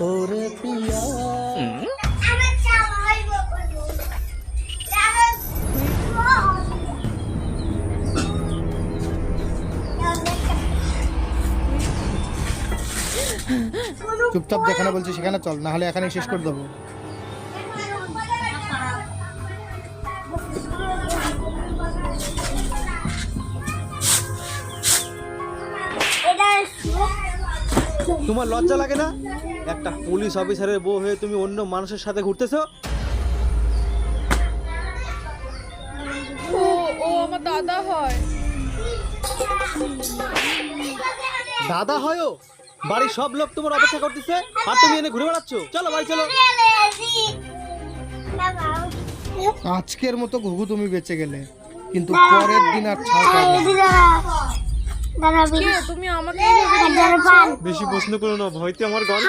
ওরে প্রিয়া চুপচাপ যেখানে বলছি সেখানে চল, না হলে এখানে শেষ করে দেবো। তোমার লজ্জা লাগে না? একটা পুলিশ অফিসারের বউ হয়ে তুমি অন্য মানুষের সাথে ঘুরতেছো? ও আমার দাদা হয়। দাদা হয় ও? বাড়ির সব লোক তোমার অপেক্ষা করতেছে আর তুমি এনে ঘুরে বেড়াচ্ছ। চলো বাড়ি চলো। আজকের মতো ঘুঘু তুমি বেঁচে গেলে, কিন্তু পরের দিন আর ছাড় পাবে না। তুমি আমাকে এইভাবে বেশি প্রশ্ন করো না, ভয়তে আমার গান